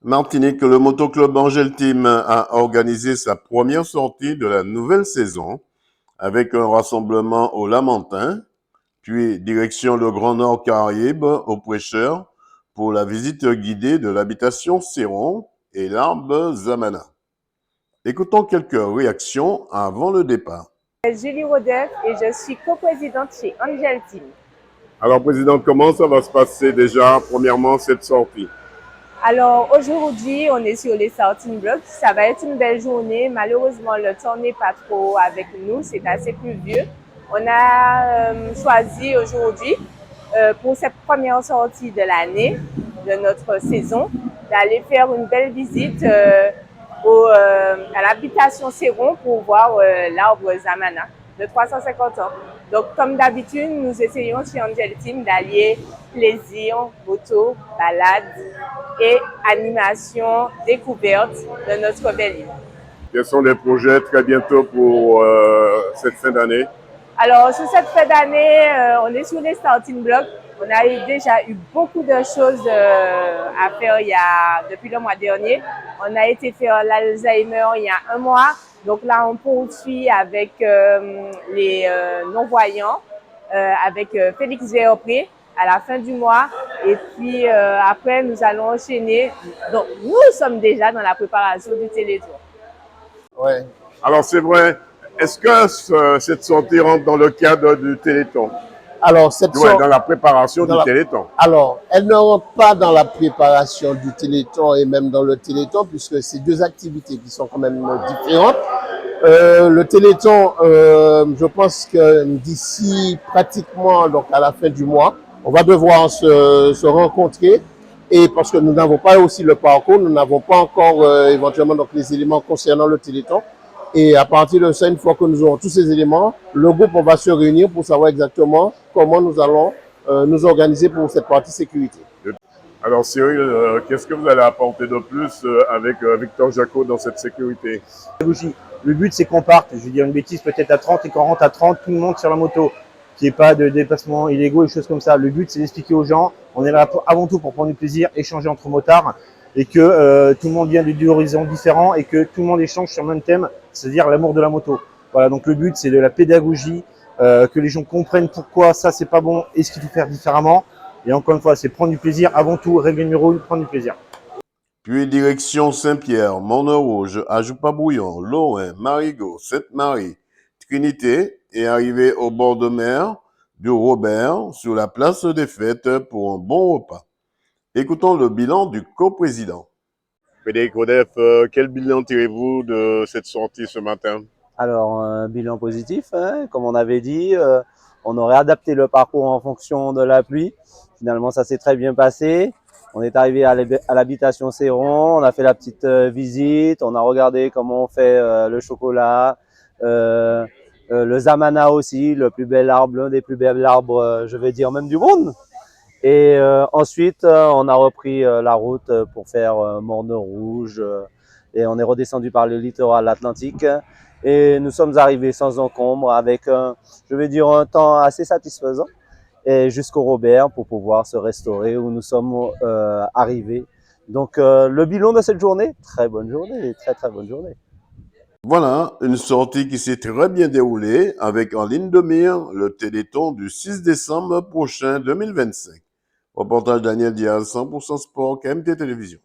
Martinique, le Motoclub Angel Team a organisé sa première sortie de la nouvelle saison avec un rassemblement au Lamentin, puis direction le Grand Nord Caraïbe au Prêcheur pour la visite guidée de l'habitation Céron et l'arbre Zamana. Écoutons quelques réactions avant le départ. Julie Rodef et je suis coprésidente chez Angel Team. Alors, Présidente, comment ça va se passer déjà, premièrement, cette sortie? Alors aujourd'hui, on est sur les starting blocks. Ça va être une belle journée. Malheureusement, le temps n'est pas trop avec nous. C'est assez pluvieux. On a choisi aujourd'hui, pour cette première sortie de l'année, de notre saison, d'aller faire une belle visite à l'habitation Céron pour voir l'arbre Zamana de 350 ans. Donc, comme d'habitude, nous essayons chez Angel Team d'allier plaisir, moto, balade et animation, découverte de notre belle île. Quels sont les projets très bientôt pour cette fin d'année? Alors, sur cette fin d'année, on est sur les starting blocks. On a déjà eu beaucoup de choses à faire depuis le mois dernier. On a été faire l'Alzheimer il y a un mois. Donc là, on poursuit avec les non-voyants, avec Félix Géopré à la fin du mois. Et puis après, nous allons enchaîner. Donc, nous sommes déjà dans la préparation du Télétour. Ouais. Alors, c'est vrai. Est-ce que cette sortie rentre dans le cadre du Téléthon? Alors, Dans la préparation du Téléthon. Alors, elle ne rentre pas dans la préparation du Téléthon et même dans le Téléthon, puisque c'est deux activités qui sont quand même différentes. Le Téléthon, je pense que d'ici pratiquement donc à la fin du mois, on va devoir se rencontrer. Et parce que nous n'avons pas aussi le parcours, nous n'avons pas encore éventuellement donc les éléments concernant le Téléthon. Et à partir de ça, une fois que nous aurons tous ces éléments, le groupe on va se réunir pour savoir exactement comment nous allons nous organiser pour cette partie sécurité. Alors Cyril, qu'est-ce que vous allez apporter de plus avec Victor Jacot dans cette sécurité? Le but, c'est qu'on parte, je vais dire une bêtise, peut-être à 30 et qu'on rentre à 30, tout le monde sur la moto, qu'il n'y ait pas de dépassements illégaux et choses comme ça. Le but, c'est d'expliquer aux gens, on est là avant tout pour prendre du plaisir, échanger entre motards, et que tout le monde vient d'horizons différents et que tout le monde échange sur le même thème, c'est-à-dire l'amour de la moto. Voilà, donc le but, c'est de la pédagogie, que les gens comprennent pourquoi ça, c'est pas bon et ce qu'il faut faire différemment. Et encore une fois, c'est prendre du plaisir, avant tout, règle numéro 1, prendre du plaisir. Puis direction Saint-Pierre, Morne-Rouge, Ajoupa-Bouillon, Loin, Marigot, Sainte-Marie, Trinité et arrivé au bord de mer du Robert sur la place des fêtes pour un bon repas. Écoutons le bilan du coprésident. Frédéric Rodef, quel bilan tirez-vous de cette sortie ce matin? Alors, un bilan positif, hein, comme on avait dit, on aurait adapté le parcours en fonction de la pluie. Finalement, ça s'est très bien passé. On est arrivé à l'habitation Céron, on a fait la petite visite, on a regardé comment on fait le chocolat, le Zamana aussi, le plus bel arbre, l'un des plus bels arbres, je vais dire même du monde. Et ensuite, on a repris la route pour faire Morne-Rouge et on est redescendu par le littoral atlantique. Et nous sommes arrivés sans encombre avec, je vais dire, un temps assez satisfaisant et jusqu'au Robert pour pouvoir se restaurer où nous sommes arrivés. Donc le bilan de cette journée, très bonne journée, très très bonne journée. Voilà, une sortie qui s'est très bien déroulée avec en ligne de mire le Téléthon du 6 décembre prochain 2025. Reportage Daniel Diaz, 100% Sport, KMT Télévision.